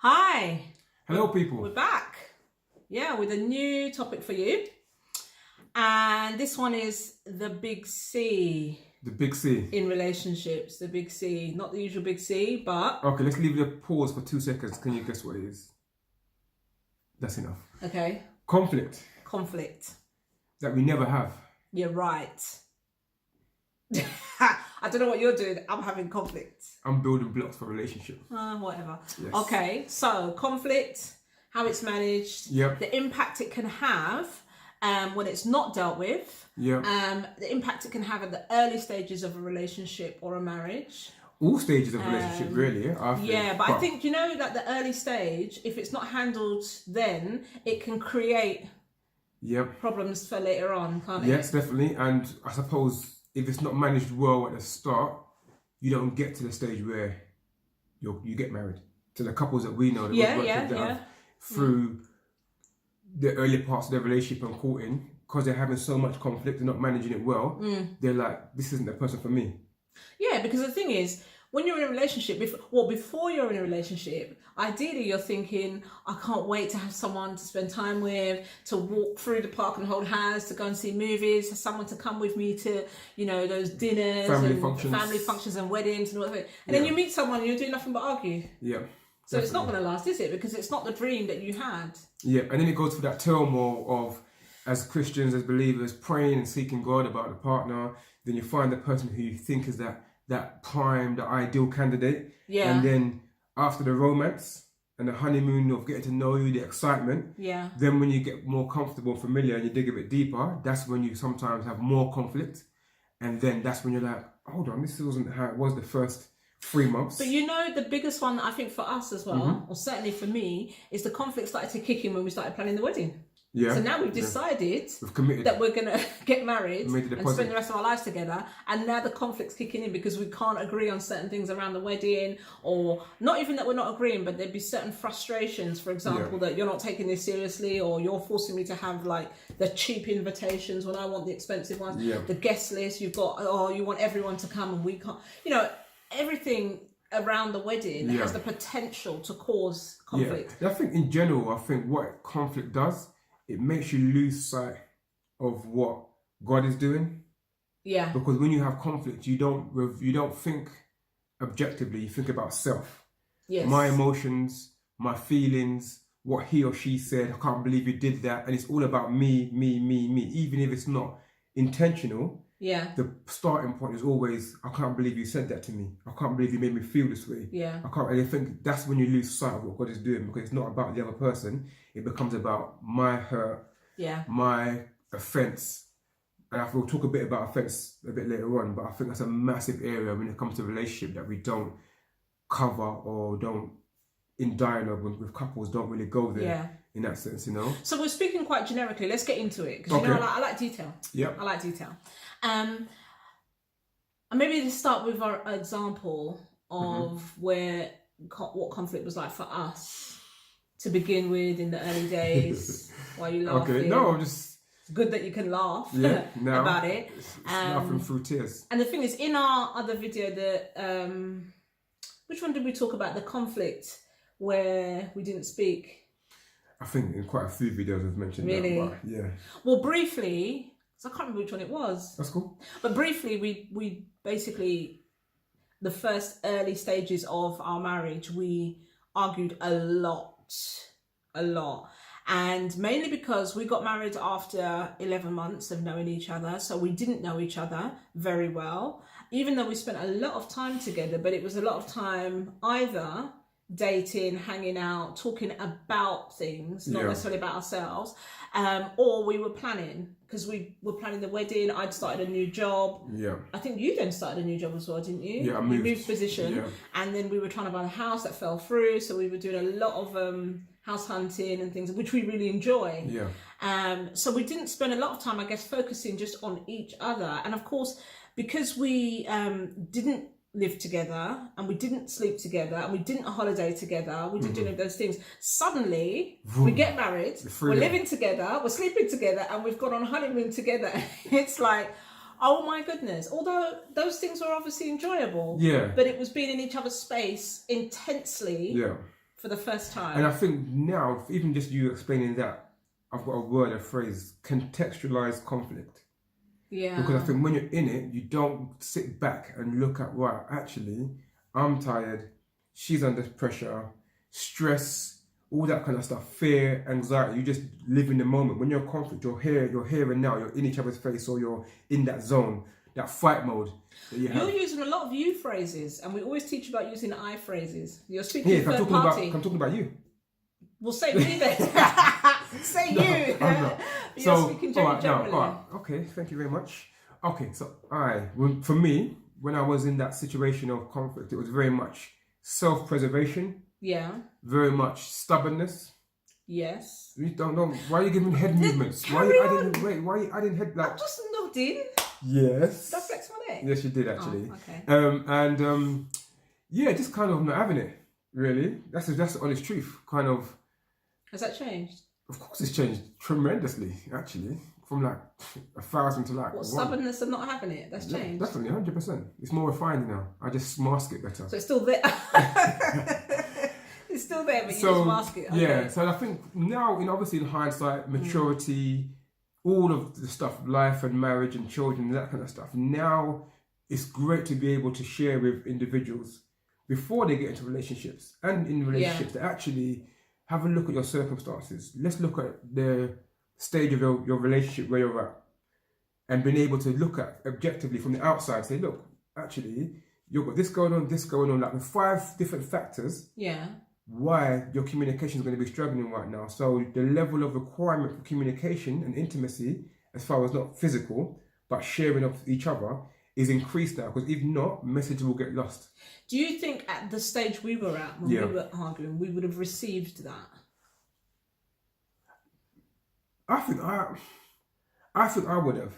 Hi. Hello, people. We're back. Yeah, with a new topic for you. And this one is the big C. The big C. In relationships, the big C. Not the usual big C, but... Okay, let's leave the pause for 2 seconds. Can you guess what it is? That's enough. Okay. Conflict. Conflict. That we never have. You're right. I don't know what you're doing. I'm having conflict. I'm building blocks for relationship. Whatever. Yes. Okay, so conflict, how it's managed, the impact it can have when it's not dealt with, the impact it can have at the early stages of a relationship or a marriage. All stages of a relationship, really. I think. But I think, that the early stage, if it's not handled then, it can create problems for later on, can't it? Yes, definitely. And I suppose if it's not managed well at the start, you don't get to the stage where you get married. To the couples that we know that have through the early parts of their relationship and courting, because they're having so much conflict and not managing it well, they're like, this isn't the person for me. Yeah, because the thing is, when you're in a relationship, before you're in a relationship, ideally you're thinking, I can't wait to have someone to spend time with, to walk through the park and hold hands, to go and see movies, someone to come with me to, those dinners, family functions and weddings and all that. And then you meet someone and you're doing nothing but argue. Yeah. So it's not going to last, is it? Because it's not the dream that you had. Yeah, and then it goes through that turmoil of, as Christians, as believers, praying and seeking God about the partner. Then you find the person who you think is that prime, the ideal candidate. Yeah. And then after the romance and the honeymoon of getting to know you, the excitement. Yeah. Then when you get more comfortable and familiar and you dig a bit deeper, that's when you sometimes have more conflict. And then that's when you're like, hold on, this wasn't how it was the first 3 months. But the biggest one I think for us as well, or certainly for me, is the conflict started to kick in when we started planning the wedding. Yeah. So now we've decided that we're going to get married and spend the rest of our lives together. And now the conflict's kicking in because we can't agree on certain things around the wedding, or not even that we're not agreeing, but there'd be certain frustrations, for example, that you're not taking this seriously, or you're forcing me to have like the cheap invitations when I want the expensive ones, the guest list you've got, you want everyone to come and we can't, everything around the wedding has the potential to cause conflict. I think in general, what conflict does, it makes you lose sight of what God is doing. Yeah. Because when you have conflict, you don't think objectively. You think about self. Yes. My emotions, my feelings, what he or she said. I can't believe you did that, and it's all about me, me, me, me. Even if it's not intentional. Yeah. The starting point is always, I can't believe you said that to me. I can't believe you made me feel this way. Yeah. And I think that's when you lose sight of what God is doing, because it's not about the other person. It becomes about my hurt, my offense. And we'll talk a bit about offense a bit later on, but I think that's a massive area when it comes to relationship that we don't cover or don't, in dialogue with couples, don't really go there in that sense, So we're speaking quite generically. Let's get into it, because I like detail. Yeah. I like detail. And maybe to start with our example of what conflict was like for us to begin with in the early days. Why you laughing? Okay, no, I'm just... It's good that you can laugh about it. It's laughing through tears. And the thing is, in our other video, which one did we talk about? The conflict where we didn't speak. I think in quite a few videos we've mentioned that. Yeah. Well, briefly... I can't remember which one it was. That's cool. But briefly, we basically, the first early stages of our marriage, we argued a lot. And mainly because we got married after 11 months of knowing each other. So we didn't know each other very well, even though we spent a lot of time together, but it was a lot of time either dating, hanging out, talking about things, not necessarily about ourselves, or we were planning, because we were planning the wedding. I'd started a new job. Yeah. I think you then started a new job as well, didn't you? Yeah, I moved. You moved position, and then we were trying to buy a house that fell through, so we were doing a lot of house hunting and things, which we really enjoy. Yeah. So we didn't spend a lot of time, I guess, focusing just on each other. And of course, because we didn't live together and we didn't sleep together and we didn't holiday together, we didn't do any of those things. Suddenly, we get married, we're living together, we're sleeping together, and we've gone on honeymoon together. It's like, oh my goodness. Although those things were obviously enjoyable, but it was being in each other's space intensely For the first time. And I think now, even just you explaining that, I've got a phrase, contextualize conflict. Yeah. Because I think when you're in it, you don't sit back and look at, right, actually, I'm tired, she's under pressure, stress, all that kind of stuff, fear, anxiety. You just live in the moment. When you're in conflict, you're here and now, you're in each other's face, or you're in that zone, that fight mode that You're using a lot of you phrases, and we always teach about using I phrases. You're speaking third party. I'm talking about you. Well, say me then. Say you. I'm not. You're speaking generally. All right. Okay, thank you very much. Okay, so for me, when I was in that situation of conflict, it was very much self-preservation. Yeah. Very much stubbornness. Yes. You don't know. Why are you giving head movements? Why are you adding head like... I'm just nodding. Yes. Did I flex my neck? Yes, you did actually. Oh, okay. Yeah, just kind of not having it, really. That's the honest truth. Kind of... Has that changed? Of course it's changed tremendously, actually. From like 1,000 to like... What, stubbornness of not having it? That's changed? Definitely, 100%. It's more refined now. I just mask it better. So it's still there? It's still there, but you just mask it. Okay. Yeah, so I think now, obviously in hindsight, maturity, all of the stuff, life and marriage and children, that kind of stuff. Now it's great to be able to share with individuals before they get into relationships and in relationships to actually have a look at your circumstances. Let's look at the stage of your relationship where you're at, and being able to look at objectively from the outside, say, look, actually, you've got this going on, like with 5 different factors. Yeah. Why your communication is going to be struggling right now. So the level of requirement for communication and intimacy, as far as not physical, but sharing of each other, is increased now. Because if not, message will get lost. Do you think at the stage we were at, when we were arguing, we would have received that? I think I would have.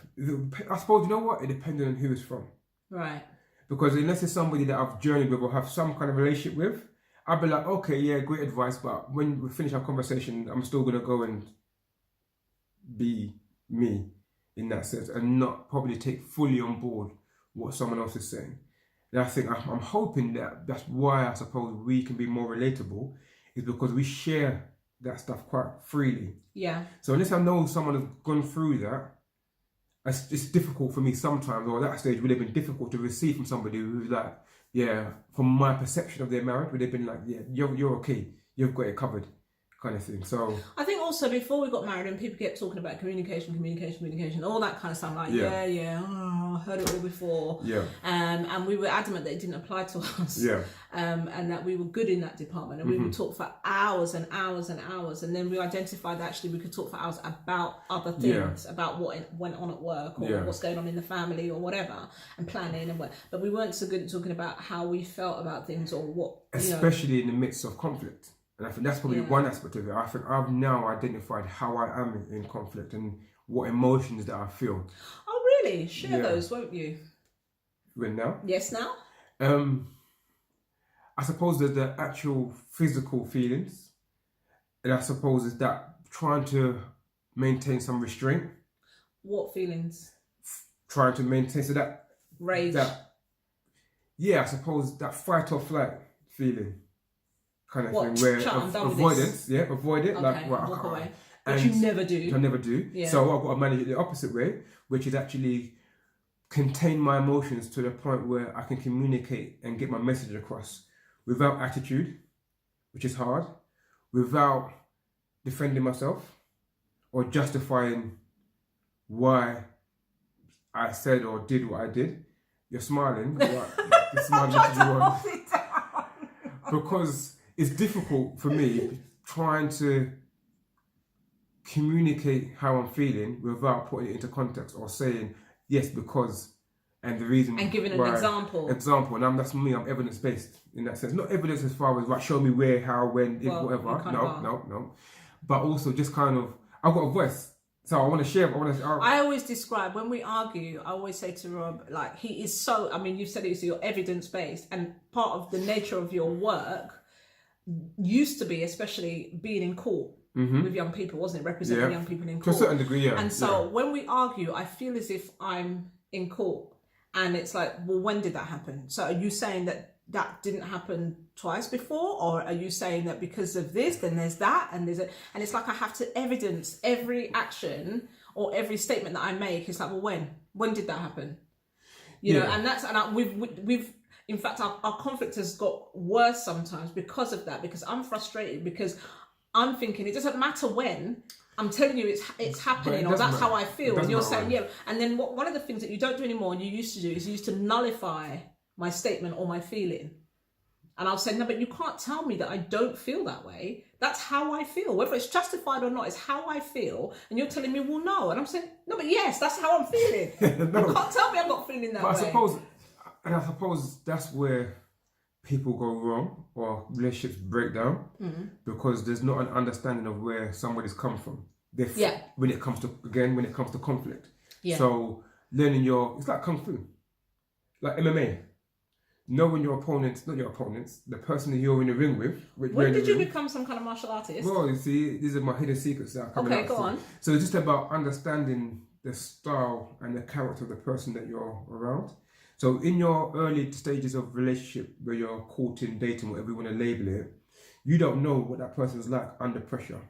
I suppose, you know what? It depended on who it's from. Right. Because unless it's somebody that I've journeyed with or have some kind of relationship with, I'd be like, okay, yeah, great advice, but when we finish our conversation, I'm still going to go and be me in that sense and not probably take fully on board what someone else is saying. And I think I'm hoping that's why I suppose we can be more relatable, is because we share that stuff quite freely. Yeah. So unless I know someone has gone through that, it's difficult for me sometimes, or at that stage would have been difficult to receive from somebody who's like, yeah, from my perception of their marriage, would have been like, yeah, you're okay, you've got it covered, kind of thing. So I think also before we got married and people kept talking about communication, all that kind of stuff, like I heard it all before. Yeah. And we were adamant that it didn't apply to us. Yeah. And that we were good in that department, and we would talk for hours and hours and hours, and then we identified that actually we could talk for hours about other things, about what went on at work, or what's going on in the family, or whatever, and planning and what. But we weren't so good at talking about how we felt about things, or what. Especially in the midst of conflict. And I think that's probably one aspect of it. I think I've now identified how I am in conflict and what emotions that I feel. Oh, really? Share those, won't you? When now? Yes, now? I suppose there's the actual physical feelings. And I suppose is that trying to maintain some restraint. What feelings? Trying to maintain, so that... Rage. I suppose that fight or flight feeling. Kind of thing where avoidance, avoid it, okay, like walk away, which you never do. I never do. Yeah. So I've got to manage it the opposite way, which is actually contain my emotions to the point where I can communicate and get my message across without attitude, which is hard, without defending myself or justifying why I said or did what I did. You're smiling. You're smiling because it's difficult for me trying to communicate how I'm feeling without putting it into context or saying yes because and the reason and giving an example. And that's me. I'm evidence based in that sense. Not evidence as far as like show me where, how, when, if, whatever. No. But also just kind of I've got a voice. So I want to share. I always describe when we argue. I always say to Rob, like he is so. I mean, you said it's your evidence based, and part of the nature of your work used to be, especially being in court with young people, wasn't it? Representing young people in court to a certain degree, yeah. And so when we argue, I feel as if I'm in court, and it's like, well, when did that happen? So are you saying that that didn't happen twice before? Or are you saying that because of this, then there's that, and there's and it's like I have to evidence every action or every statement that I make. It's like, well, when did that happen? You know, and we've in fact, our conflict has got worse sometimes because of that, because I'm frustrated, because I'm thinking it doesn't matter when. I'm telling you it's happening, or that's how I feel. And you're saying, yeah. And then one of the things that you don't do anymore and you used to do is you used to nullify my statement or my feeling. And I'll say, no, but you can't tell me that I don't feel that way. That's how I feel. Whether it's justified or not, it's how I feel. And you're telling me, well, no. And I'm saying, no, but yes, that's how I'm feeling. No. You can't tell me I'm not feeling that way. I suppose that's where people go wrong or relationships break down, because there's not an understanding of where somebody's come from. When it comes to conflict. Yeah. So learning it's like Kung Fu, like MMA. Knowing your opponents, not your opponents, the person that you're in the ring with. When did you become some kind of martial artist? Well, you see, these are my hidden secrets that are coming out. Okay, go on. So it's just about understanding the style and the character of the person that you're around. So in your early stages of relationship, where you're courting, dating, whatever you want to label it, you don't know what that person's like under pressure,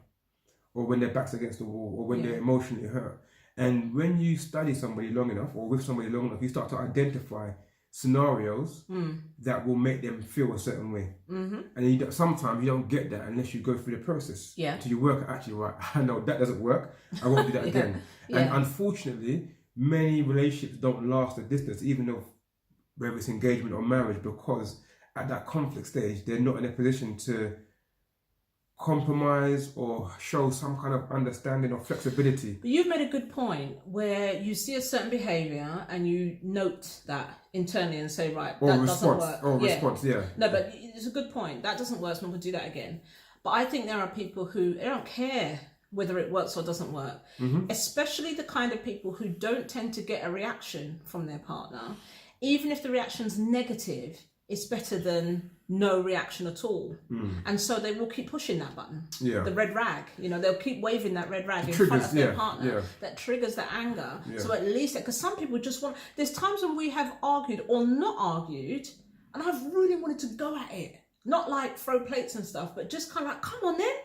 or when their back's against the wall, or when they're emotionally hurt. And when you study somebody long enough, or with somebody long enough, you start to identify scenarios that will make them feel a certain way. And sometimes you don't get that unless you go through the process. Until you work actually, right, I know that doesn't work, I won't do that again. And unfortunately, many relationships don't last a distance, even though whether it's engagement or marriage, because at that conflict stage, they're not in a position to compromise or show some kind of understanding or flexibility. But you've made a good point where you see a certain behaviour and you note that internally and say, right, that doesn't work. Response, yeah. No, but it's a good point. That doesn't work, so I'm not going to do that again. But I think there are people who, they don't care whether it works or doesn't work. Especially the kind of people who don't tend to get a reaction from their partner. Even if the reaction's negative, it's better than no reaction at all. And so they will keep pushing that button, the red rag. You know, they'll keep waving that red rag in front of their partner. That triggers the anger. So at least, because some people just want, there's times when we have argued or not argued, and I've really wanted to go at it. Not like throw plates and stuff, but just kind of like, come on then.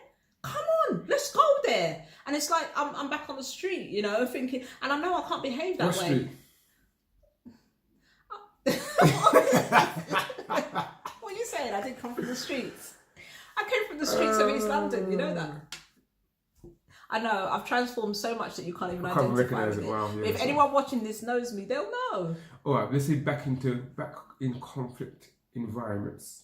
Come on, let's go there. And it's like, I'm back on the street, you know, thinking, and I know I can't behave that way. Street? What are you saying? I didn't come from the streets. I came from the streets of East London, you know that? I know, I've transformed so much that you can't even identify with it. Well, yeah, if anyone watching this knows me, they'll know. Alright, let's see, back in conflict environments.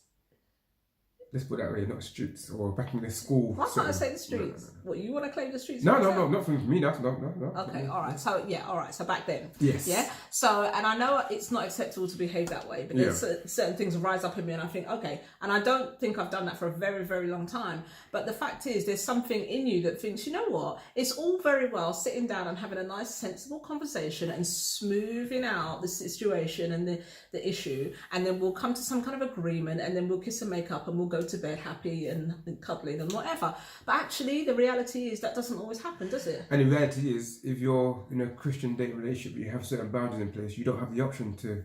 Let's put that way, not streets, or back in the school. Why can't I say the streets? No. What, you want to claim the streets? No, not from me. No. Okay, all right. So So back then, yes, yeah. So, and I know it's not acceptable to behave that way, but there's certain things rise up in me, and I think, okay. And I don't think I've done that for a very, very long time. But the fact is, there's something in you that thinks, you know what? It's all very well sitting down and having a nice, sensible conversation and smoothing out the situation and the issue, and then we'll come to some kind of agreement, and then we'll kiss and make up, and we'll go to bed happy and cuddling and whatever. But actually, the reality is that doesn't always happen, does it? And the reality is, if you're in a Christian dating relationship, you have certain boundaries in place. You don't have the option to,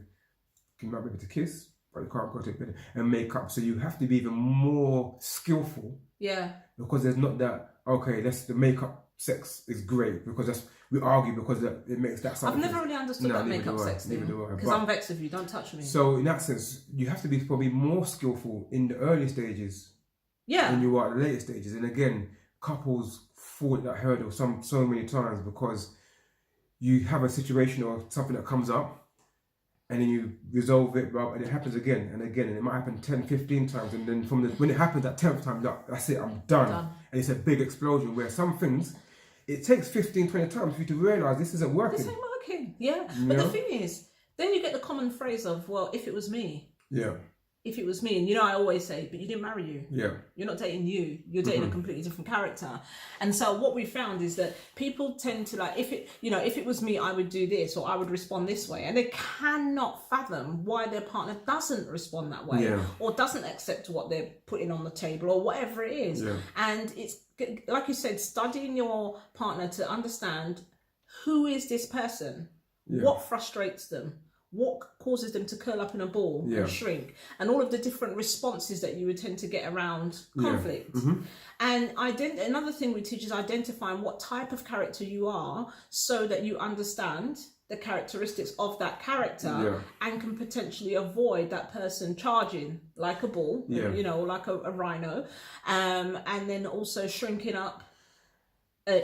you might be able to kiss, but you can't go to bed and make up. So you have to be even more skillful. Yeah. Because there's not that, okay, the makeup sex is great, because we argue because it makes that something. I've never really understood that makeup sex thing. Because I'm vexed with you, don't touch me. So in that sense, you have to be probably more skillful in the early stages than you are at the later stages. And again, couples fall at that hurdle so many times, because you have a situation or something that comes up and then you resolve it, and it happens again and again, and it might happen 10, 15 times, and then when it happens that 10th time, that's it, I'm done. And it's a big explosion, where some things, it takes 15, 20 times for you to realise this isn't working. This ain't working, yeah. But the thing is, then you get the common phrase of, well, if it was me. Yeah. If it was me, and I always say, but you didn't marry you. Yeah. You're not dating you. You're dating a completely different character. And so what we found is that people tend to if it was me, I would do this, or I would respond this way. And they cannot fathom why their partner doesn't respond that way, or doesn't accept what they're putting on the table, or whatever it is. Yeah. And it's, like you said, studying your partner to understand, who is this person? Yeah. What frustrates them? what causes them to curl up in a ball and shrink, and all of the different responses that you would tend to get around conflict. And another thing we teach is identifying what type of character you are, so that you understand the characteristics of that character and can potentially avoid that person charging like a bull, you know, like a rhino, and then also shrinking up,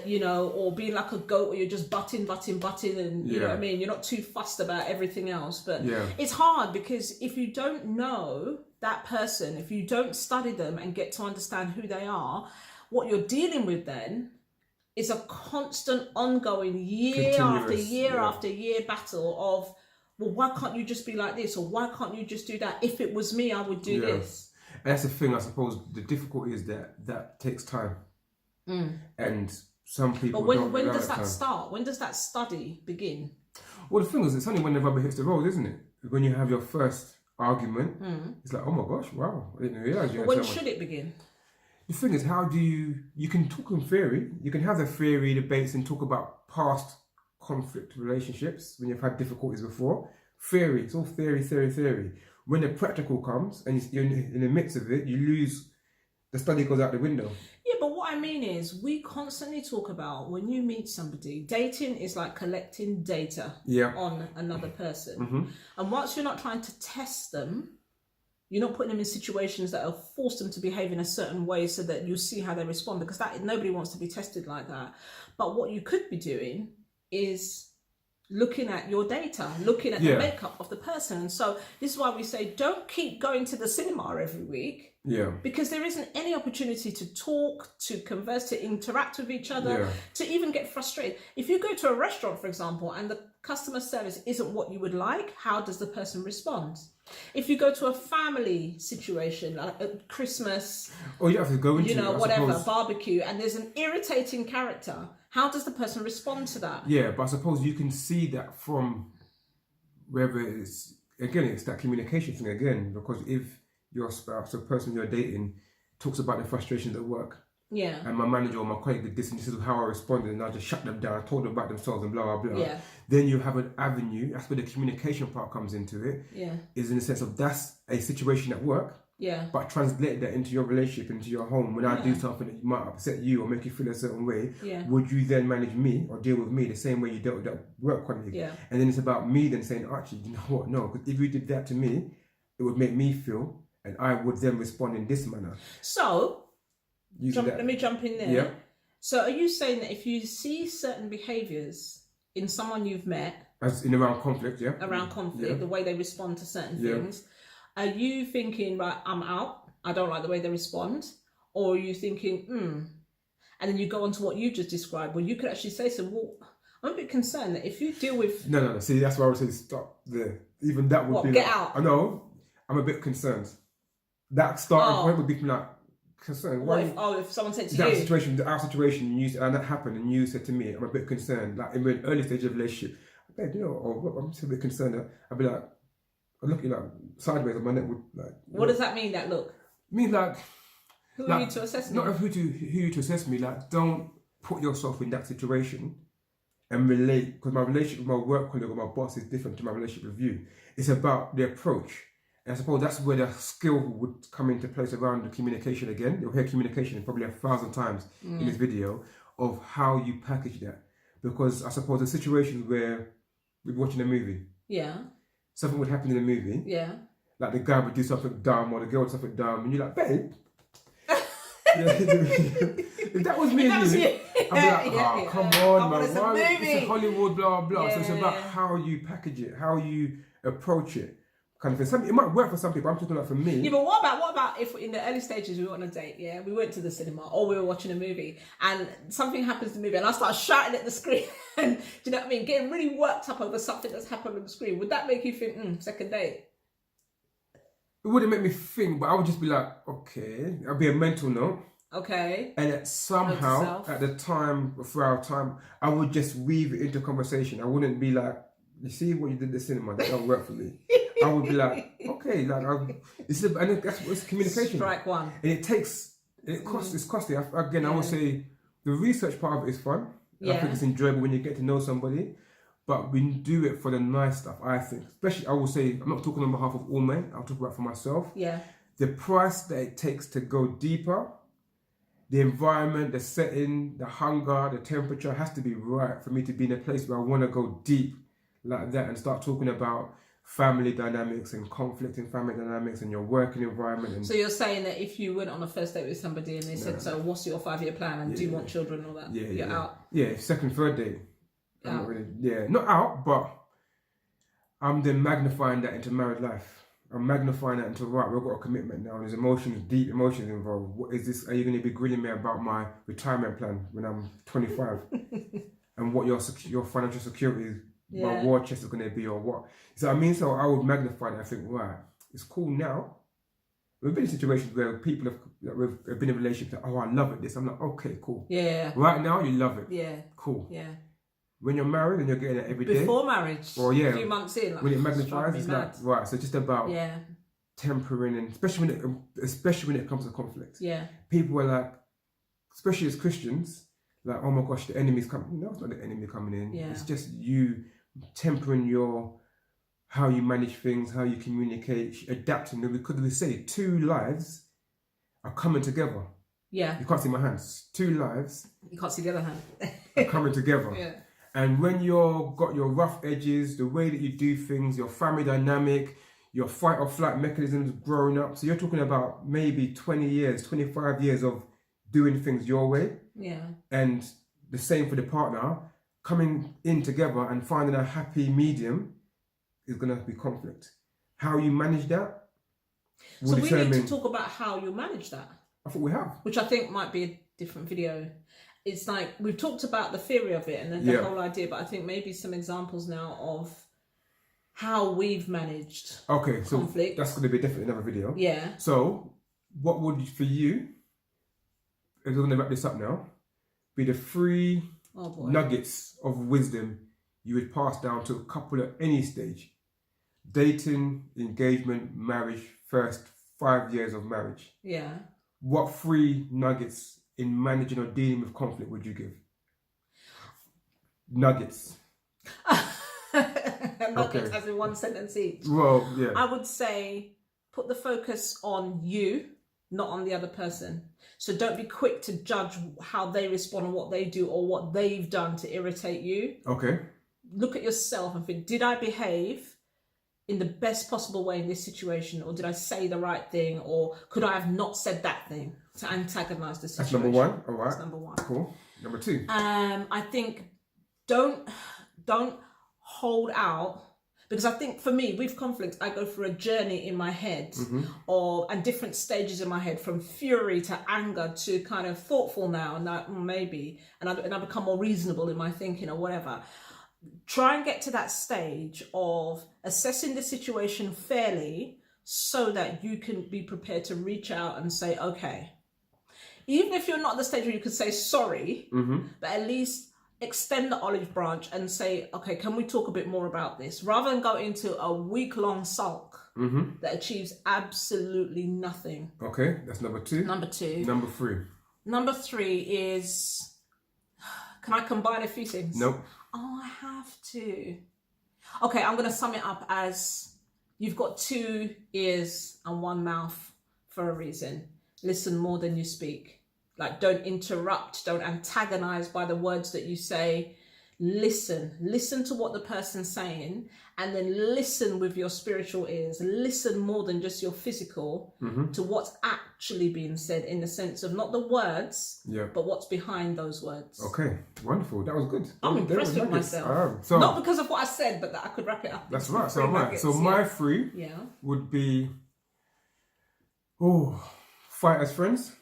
you know, or being like a goat, where you're just butting, and you know what I mean? You're not too fussed about everything else. But it's hard, because if you don't know that person, if you don't study them and get to understand who they are, what you're dealing with then is a constant, ongoing, year after year battle of, well, why can't you just be like this? Or why can't you just do that? If it was me, I would do this. And that's the thing, I suppose. The difficulty is that takes time. And some people But when does that start? When does that study begin? Well, the thing is, it's only when the rubber hits the road, isn't it? When you have your first argument, it's like, oh my gosh, wow, I didn't realise you had when should it begin? The thing is, how do you can talk in theory, you can have the theory debates and talk about past conflict relationships when you've had difficulties before. Theory, it's all theory. When the practical comes and you're in the midst of it, you lose, the study goes out the window. Yeah, but what I mean is, we constantly talk about, when you meet somebody, dating is like collecting data on another person. And once you're not trying to test them, you're not putting them in situations that will force them to behave in a certain way so that you see how they respond, because nobody wants to be tested like that. But what you could be doing is looking at your data, looking at the makeup of the person. So this is why we say, don't keep going to the cinema every week. Because there isn't any opportunity to talk, to converse, to interact with each other, to even get frustrated. If you go to a restaurant, for example, and the customer service isn't what you would like, how does the person respond? If you go to a family situation, like at Christmas, or you have to go into, you know, whatever, barbecue, and there's an irritating character, how does the person respond to that? Yeah, but I suppose you can see that from whether it's that communication thing again, because if your spouse, the person you're dating, talks about the frustrations at work, and my manager or my colleague did this, and this is how I responded, and I just shut them down, I told them about themselves and blah, blah, blah. Then you have an avenue, that's where the communication part comes into it, is in the sense of, that's a situation at work, but translate that into your relationship, into your home. When I do something that might upset you or make you feel a certain way, would you then manage me or deal with me the same way you dealt with that work colleague? And then it's about me then saying, actually, you know what, no, because if you did that to me, it would make me feel, and I would then respond in this manner. So, let me jump in there. So are you saying that if you see certain behaviours in someone you've met, as in around conflict, the way they respond to certain things, are you thinking, right, I'm out, I don't like the way they respond? Or are you thinking, and then you go on to what you just described, where you could actually say, so, well, I'm a bit concerned that if you deal with... No, see, that's why I would say stop there. Even that would be get like, out? I know, I'm a bit concerned. That starting point would be like, concerned. If someone said to that you, our situation, and that happened, and you said to me, I'm a bit concerned. Like in an early stage of relationship, babe, you know, I'm just a bit concerned. I'd be like, I look you like sideways, and my neck would like. What does that mean? That look? Mean like. Who are you to assess me? Not who you to assess me. Like, don't put yourself in that situation and relate, because my relationship with my work colleague or my boss is different to my relationship with you. It's about the approach. And I suppose that's where the skill would come into place around the communication again. You'll hear communication probably 1,000 times in this video of how you package that. Because I suppose the situations where we're watching a movie. Something would happen in the movie. Like the guy would do something dumb or the girl would do something dumb, and you're like, babe. If that was me and you, I'd be like, come on, man. It's a Hollywood, blah, blah. So it's about how you package it, how you approach it. Kind of thing. It might work for some people. I'm talking about for me. Yeah, but what about if in the early stages we were on a date? Yeah, we went to the cinema or we were watching a movie, and something happens in the movie, and I start shouting at the screen, and do you know what I mean? Getting really worked up over something that's happened on the screen. Would that make you think, second date? It wouldn't make me think, but I would just be like, okay, I'd be a mental note. Okay. And that somehow, at the time, for our time, I would just weave it into conversation. I wouldn't be like, you see what you did in the cinema? That don't work for me. I would be like, okay, like, and that's what's communication. Strike one. And it's costly. Again, I would say the research part of it is fun. I think it's enjoyable when you get to know somebody. but we do it for the nice stuff, I think. Especially, I will say, I'm not talking on behalf of all men, I'll talk about for myself. Yeah. The price that it takes to go deeper, the environment, the setting, the hunger, the temperature has to be right for me to be in a place where I want to go deep like that and start talking about family dynamics and conflict in family dynamics and your working environment. And so you're saying that if you went on a first date with somebody and they said, so what's your 5-year plan and do you want children and all that? You're out? Yeah, second, third date. I'm not really, not out, but I'm then magnifying that into married life. I'm magnifying that into, right, we've got a commitment now. There's emotions, deep emotions involved. What is this? Are you going to be grilling me about my retirement plan when I'm 25? And what your financial security, my war chest is going to be, or what? So I mean, so I would magnify that. I think, right, it's cool now. We've been in situations where people have been in relationships that, I love it, this. I'm like, okay, cool. Yeah. Right now, you love it. Yeah. Cool. Yeah. When you're married and you're getting it every day. Before marriage. Or a few months in. When it magnifies, it's like, right, so just about tempering, and especially when it comes to conflict. Yeah. People are like, especially as Christians, like, oh my gosh, the enemy's coming. No, it's not the enemy coming in. Yeah. It's just you tempering how you manage things, how you communicate, adapting. Because we say 2 lives are coming together. Yeah. You can't see my hands. 2 lives. You can't see the other hand. are coming together. Yeah. And when you've got your rough edges, the way that you do things, your family dynamic, your fight or flight mechanisms growing up. So you're talking about maybe 20 years, 25 years of doing things your way. Yeah. And the same for the partner. Coming in together and finding a happy medium is going to be conflict. How you manage that will So determine... we need to talk about how you manage that. I thought we have. Which I think might be a different video. It's like, we've talked about the theory of it and the whole idea, but I think maybe some examples now of how we've managed conflict. So that's going to be definitely another video. Yeah. So what would, for you, if we're going to wrap this up now, be the 3 nuggets of wisdom you would pass down to a couple at any stage? Dating, engagement, marriage, first 5 years of marriage. Yeah. What 3 nuggets in managing or dealing with conflict would you give? Nuggets. Nuggets as in 1 sentence each. Well, yeah. I would say put the focus on you, not on the other person. So don't be quick to judge how they respond and what they do or what they've done to irritate you. Okay. Look at yourself and think, did I behave in the best possible way in this situation? Or did I say the right thing? Or could I have not said that thing to antagonize the situation? That's number 1. All right. That's number 1. Cool. Number 2. I think don't hold out, because I think for me with conflict I go through a journey in my head and different stages in my head, from fury to anger to kind of thoughtful now and that maybe, and I become more reasonable in my thinking or whatever. Try and get to that stage of assessing the situation fairly so that you can be prepared to reach out and say, okay, even if you're not at the stage where you could say sorry, but at least extend the olive branch and say, okay, can we talk a bit more about this? Rather than go into a week-long sulk that achieves absolutely nothing. Okay, that's number 2. Number 2. Number 3. Number 3 is, can I combine a few things? Nope. Oh, I have to. Okay, I'm going to sum it up as, you've got 2 ears and 1 mouth for a reason. Listen more than you speak. Like, don't interrupt, don't antagonize by the words that you say. Listen to what the person's saying, and then listen with your spiritual ears. Listen more than just your physical to what's actually being said, in the sense of not the words, but what's behind those words. Okay, wonderful. That was good. I'm impressed with myself. So, not because of what I said, but that I could wrap it up. That's right. So, my 3 would be, fight as friends.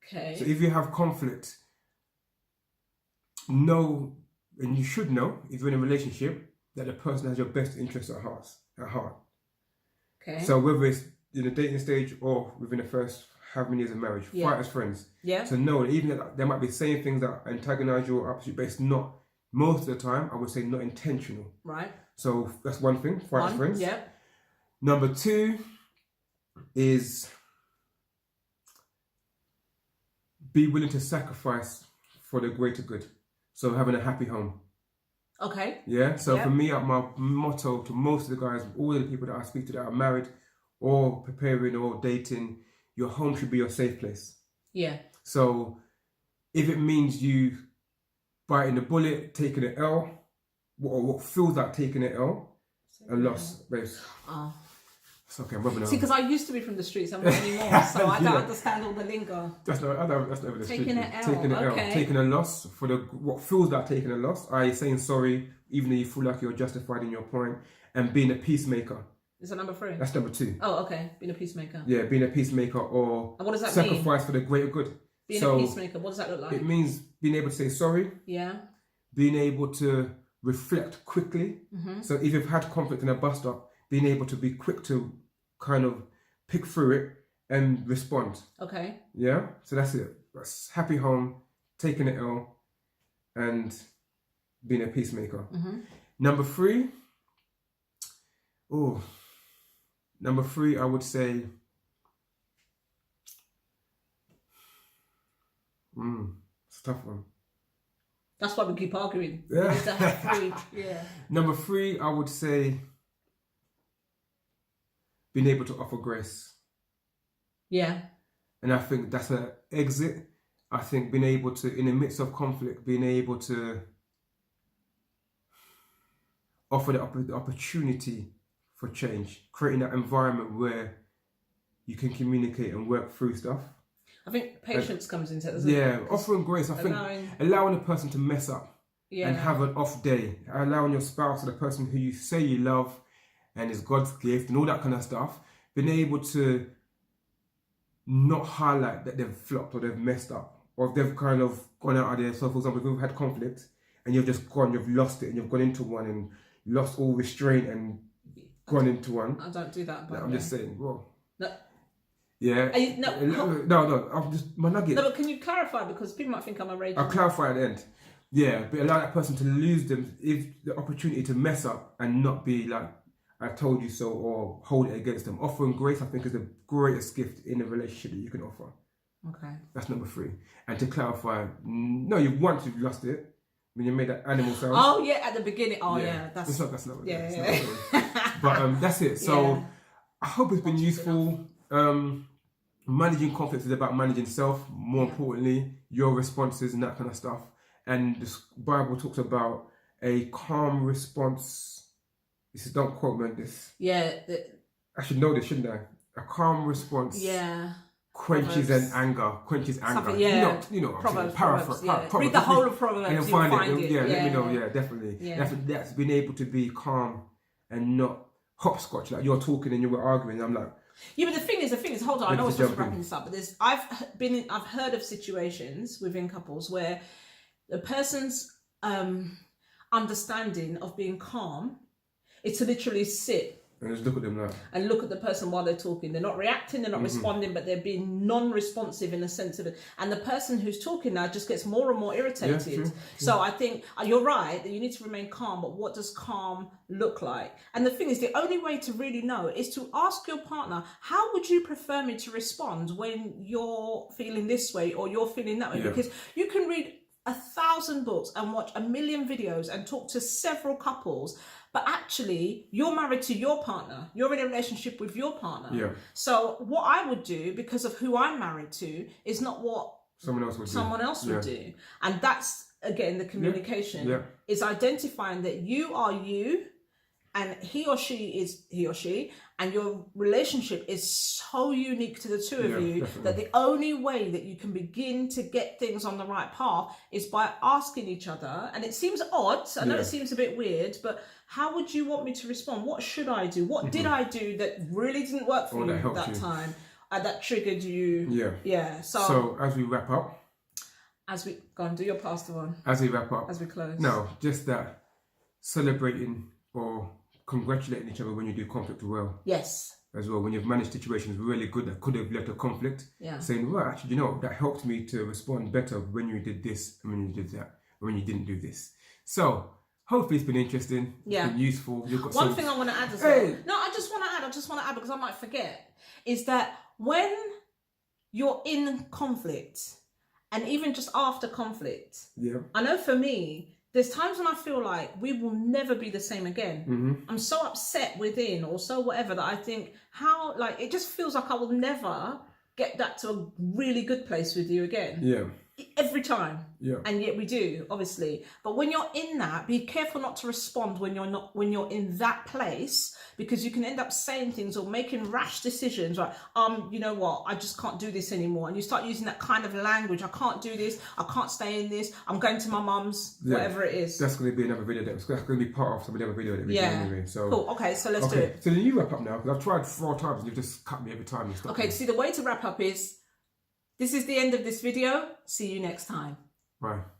Okay. So if you have conflict, know, and you should know, if you're in a relationship, that the person has your best interests at heart. Okay. So whether it's in the dating stage or within the first how many years of marriage, fight as friends. Yeah. So know that even that there might be saying things that antagonize you or upset, but it's not, most of the time, I would say not intentional. Right. So that's one thing, fight as friends. Yeah. Number 2 is be willing to sacrifice for the greater good. So having a happy home. Okay. Yeah. So for me, my motto to most of the guys, all of the people that I speak to that are married or preparing or dating, your home should be your safe place. Yeah. So if it means you biting the bullet, taking an L, or what feels like taking an L, a loss, babes. Oh. It's okay, I'm rubbing it. See, because I used to be from the streets, I'm not anymore, so I don't understand all the lingo. That's not the streets. Taking an L. Taking an L. Taking a loss for what feels like taking a loss, i.e. saying sorry, even though you feel like you're justified in your point, and being a peacemaker. Is that number 3? That's number 2. Oh, okay. Being a peacemaker. Yeah, being a peacemaker, or and what does that sacrifice mean? for the greater good. Being a peacemaker, what does that look like? It means being able to say sorry. Yeah. Being able to reflect quickly. Mm-hmm. So if you've had conflict in a bus stop, being able to be quick to kind of pick through it and respond. Okay. Yeah? So that's it. That's happy home, taking it L, and being a peacemaker. Mm-hmm. Number 3, I would say, it's a tough one. That's why we keep arguing. Yeah. It's a 3. Yeah. Number 3, I would say, being able to offer grace. Yeah. And I think that's an exit. I think being able to, in the midst of conflict, being able to offer the opportunity for change, creating that environment where you can communicate and work through stuff. I think patience comes into it, doesn't it? Yeah, offering grace. I think allowing a person to mess up and have an off day, allowing your spouse or the person who you say you love and is God's gift and all that kind of stuff, being able to not highlight that they've flopped or they've messed up or if they've kind of gone out of there. So for example, if we've had conflict and you've just gone, you've lost it and you've gone into one and lost all restraint and gone into one. I don't do that. I'm just saying, well. No. Yeah. No. I'm just my nugget. No, but can you clarify, because people might think I'm a raging. I'll clarify at the end. Yeah, but allow that person to lose them if the opportunity to mess up and not be like, I told you so, or hold it against them. Offering grace, I think, is the greatest gift in a relationship that you can offer. Okay. That's number 3. And to clarify, no, you've lost it when you made that animal sound. Oh yeah, at the beginning. Oh yeah, that's not. Yeah. But that's it. So I hope it's been useful. Managing conflict is about managing self. More importantly, your responses and that kind of stuff. And the Bible talks about a calm response. This is, don't quote me on this. Yeah. I should know this, shouldn't I? A calm response. Yeah. Quenches anger. Yeah. You know. Proverbs. Proverbs. Read the whole of Proverbs. And you'll find it. Yeah. Let me know. Yeah, definitely. Yeah. That's being able to be calm and not hopscotch. Like you're talking and you were arguing. I'm like. Yeah, but the thing is, hold on, I know we're supposed to wrap this up, but I've heard of situations within couples where the person's understanding of being calm is to literally sit and just look at them and look at the person while they're talking. They're not reacting, they're not responding, but they're being non-responsive in a sense of it. And the person who's talking now just gets more and more irritated. Yeah, true. So I think you're right that you need to remain calm, but what does calm look like? And the thing is, the only way to really know is to ask your partner, how would you prefer me to respond when you're feeling this way or you're feeling that way? Yeah. Because you can read 1,000 books and watch 1,000,000 videos and talk to several couples, but actually you're married to your partner, you're in a relationship with your partner. Yeah. So what I would do, because of who I'm married to, is not what someone else would do. And that's, again, the communication is identifying that you are you and he or she is he or she, and your relationship is so unique to the two of you definitely. That the only way that you can begin to get things on the right path is by asking each other. And it seems odd, I know it seems a bit weird, but how would you want me to respond? What should I do? What did I do that really didn't work for you that time? That triggered you? Yeah. So as we wrap up. Go on, do your pastor one. As we wrap up. As we close. No, just that celebrating or congratulating each other when you do conflict well. Yes. As well, when you've managed situations really good that could have led to conflict. Yeah. Saying, well, actually, you know, that helped me to respond better when you did this and when you did that, when you didn't do this. So, hopefully it's been interesting. Yeah. It's been useful. You've got one thing I want to add as well. No, I just want to add because I might forget, is that when you're in conflict and even just after conflict, I know for me, there's times when I feel like we will never be the same again. I'm so upset within or so whatever that I think how, like, it just feels like I will never get back to a really good place with you again. Yeah. Every time. Yeah. And yet we do, obviously. But when you're in that, be careful not to respond when you're in that place, because you can end up saying things or making rash decisions like, you know what, I just can't do this anymore. And you start using that kind of language. I can't do this. I can't stay in this. I'm going to my mum's, whatever it is. That's going to be another video. That's going to be part of some other video that we do anyway. So cool. Okay, so let's do it. So then you wrap up now, because I've tried 4 times and you've just cut me every time. Okay, see, the way to wrap up is, this is the end of this video. See you next time. Bye.